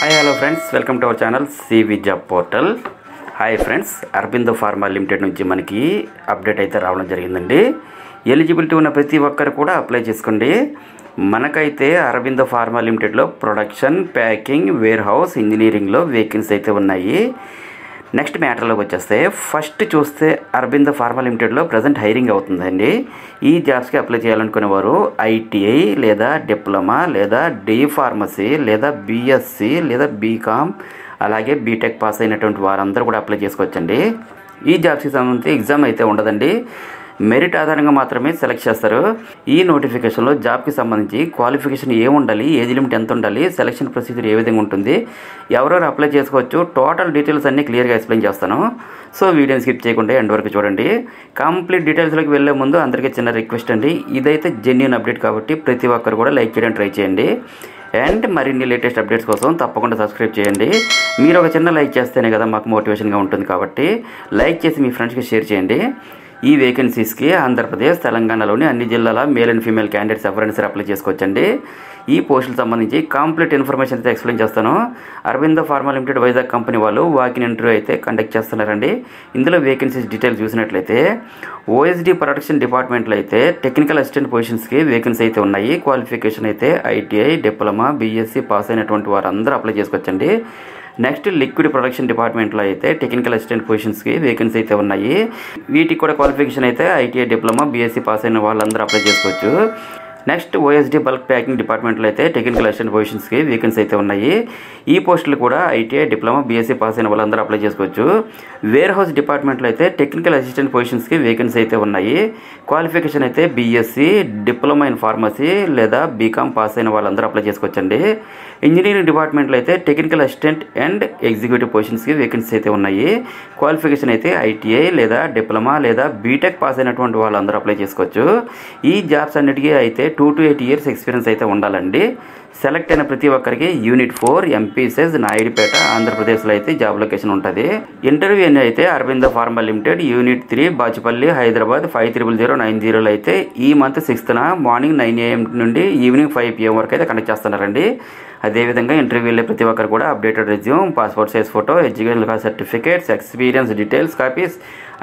Hi hello friends, welcome to our channel CV job portal. Hi friends, Aurobindo pharma limited నుంచి మనకి update అయితే రావడం జరిగిందండి. ఎలిజిబిలిటీ ఉన్న ప్రతి ఒక్కరు కూడా అప్లై చేసుకోండి. మనకైతే అరబిందో ఫార్మా లిమిటెడ్లో ప్రొడక్షన్, ప్యాకింగ్, వేర్ హౌస్, ఇంజనీరింగ్లో వేకెన్సీ అయితే ఉన్నాయి. నెక్స్ట్ మ్యాటర్లోకి వచ్చేస్తే ఫస్ట్ చూస్తే అరబిందో ఫార్మా లిమిటెడ్లో ప్రజెంట్ హైరింగ్ అవుతుందండి. ఈ జాబ్స్కి అప్లై చేయాలనుకునేవారు ఐటీఐ లేదా డిప్లొమా లేదా డి ఫార్మసీ లేదా బీఎస్సీ లేదా బీకామ్ అలాగే బీటెక్ పాస్ అయినటువంటి వారందరూ కూడా అప్లై చేసుకోవచ్చండి. ఈ జాబ్స్కి సంబంధించి ఎగ్జామ్ అయితే ఉండదండి, మెరిట్ ఆధారంగా మాత్రమే సెలెక్ట్ చేస్తారు. ఈ నోటిఫికేషన్లో జాబ్కి సంబంధించి క్వాలిఫికేషన్ ఏముండాలి, ఏజ్ లిమిట్ ఎంత ఉండాలి, సెలక్షన్ ప్రొసీజర్ ఏ విధంగా ఉంటుంది, ఎవరెవరు అప్లై చేసుకోవచ్చు, టోటల్ డీటెయిల్స్ అన్నీ క్లియర్గా ఎక్స్ప్లెయిన్ చేస్తాను. సో వీడియోని స్కిప్ చేయకుండా ఎండ్ వరకు చూడండి. కంప్లీట్ డీటెయిల్స్లోకి వెళ్ళే ముందు అందరికీ చిన్న రిక్వెస్ట్ అండి, ఇదైతే జెన్యూన్ అప్డేట్ కాబట్టి ప్రతి ఒక్కరు కూడా లైక్ చేయడానికి ట్రై చేయండి. అండ్ మరిన్ని లేటెస్ట్ అప్డేట్స్ కోసం తప్పకుండా సబ్స్క్రైబ్ చేయండి. మీరు ఒక చిన్న లైక్ చేస్తేనే కదా మాకు మోటివేషన్గా ఉంటుంది, కాబట్టి లైక్ చేసి మీ ఫ్రెండ్స్కి షేర్ చేయండి. ఈ వేకెన్సీస్కి ఆంధ్రప్రదేశ్, తెలంగాణలోని అన్ని జిల్లాల మేల్ అండ్ ఫీమేల్ క్యాండిడేట్స్ ఎవరైనా సరే అప్లై చేసుకోవచ్చండి. ఈ పోస్టులకు సంబంధించి కంప్లీట్ ఇన్ఫర్మేషన్ అయితే ఎక్స్ప్లెయిన్ చేస్తాను. Aurobindo pharma limited Vizag company వాళ్ళు వాకిన్ ఇంటర్వ్యూ అయితే కండక్ట్ చేస్తున్నారండి. ఇందులో వేకెన్సీస్ డీటెయిల్స్ చూసినట్లయితే ఓఎస్డి ప్రొడక్షన్ డిపార్ట్మెంట్లో అయితే టెక్నికల్ అసిస్టెంట్ పొజిషన్స్కి వేకెన్సీ అయితే ఉన్నాయి. క్వాలిఫికేషన్ అయితే ఐటీఐ, డిప్లొమా, బీఎస్సీ పాస్ అయినటువంటి వారందరూ అప్లై చేసుకోవచ్చండి. నెక్స్ట్ లిక్విడ్ ప్రొడక్షన్ డిపార్ట్మెంట్లో అయితే టెక్నికల్ అసిస్టెంట్ పొజిషన్స్కి వేకెన్సీ అయితే ఉన్నాయి. వీటికి కూడా క్వాలిఫికేషన్ అయితే ఐటీఐ, డిప్లొమా, బీఎస్సీ పాస్ అయిన వాళ్ళందరూ అప్లై చేసుకోవచ్చు. నెక్స్ట్ ఓఎస్డి బల్క్ ప్యాకింగ్ డిపార్ట్మెంట్లో అయితే టెక్నికల్ అసిస్టెంట్ పొజిషన్స్కి వేకెన్సీ అయితే ఉన్నాయి. ఈ పోస్టులు కూడా ఐటీఐ, డిప్లొమా, బీఎస్సీ పాస్ అయిన వాళ్ళందరూ అప్లై చేసుకోవచ్చు. వేర్ హౌస్ డిపార్ట్మెంట్లో అయితే టెక్నికల్ అసిస్టెంట్ పొజిషన్స్కి వేకెన్సీ అయితే ఉన్నాయి. క్వాలిఫికేషన్ అయితే బీఎస్సీ, డిప్లొమా ఇన్ ఫార్మసీ లేదా బీకామ్ పాస్ అయిన వాళ్ళందరూ అప్లై చేసుకోవచ్చండి. ఇంజనీరింగ్ డిపార్ట్మెంట్లో అయితే టెక్నికల్ అసిస్టెంట్ అండ్ ఎగ్జిక్యూటివ్ పొజిషన్స్కి వేకెన్సీ అయితే ఉన్నాయి. క్వాలిఫికేషన్ అయితే ఐటీఐ లేదా డిప్లొమా లేదా బీటెక్ పాస్ అయినటువంటి వాళ్ళందరూ అప్లై చేసుకోవచ్చు. ఈ జాబ్స్ అన్నిటికీ అయితే 2 to 8 years ఎక్స్పీరియన్స్ అయితే ఉండాలండి. సెలెక్ట్ అయిన ప్రతి ఒక్కరికి యూనిట్ 4 ఎంపీసెస్ నాయుడుపేట ఆంధ్రప్రదేశ్లో అయితే జాబ్ లొకేషన్ ఉంటుంది. ఇంటర్వ్యూ అయితే Aurobindo pharma limited unit 3 Bachupally Hyderabad 500090లో అయితే ఈ మంత్ 6th మార్నింగ్ 9 AM నుండి ఈవినింగ్ 5 PM వరకు అయితే కండక్ట్ చేస్తున్నారండి. అదేవిధంగా ఇంటర్వ్యూలో ప్రతి ఒక్కరు కూడా updated resume, passport size photo, educational certificates, experience details copies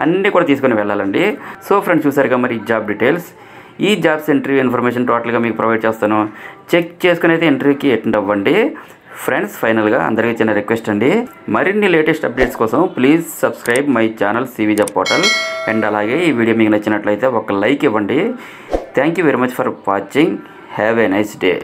అన్నీ కూడా తీసుకొని వెళ్ళాలండి. సో ఫ్రెండ్స్, చూసారుగా మరి జాబ్ డీటెయిల్స్. ఈ జాబ్స్ ఇంటర్వ్యూ ఇన్ఫర్మేషన్ టోటల్గా మీకు ప్రొవైడ్ చేస్తాను. చెక్ చేసుకుని అయితే ఇంటర్వ్యూకి అటెండ్ అవ్వండి. ఫ్రెండ్స్, ఫైనల్గా అందరికీ చిన్న రిక్వెస్ట్ అండి, మరిన్ని లేటెస్ట్ అప్డేట్స్ కోసం please subscribe my channel CV job portal. And అలాగే ఈ వీడియో మీకు నచ్చినట్లయితే ఒక లైక్ ఇవ్వండి. Thank you very much for watching. Have a nice day.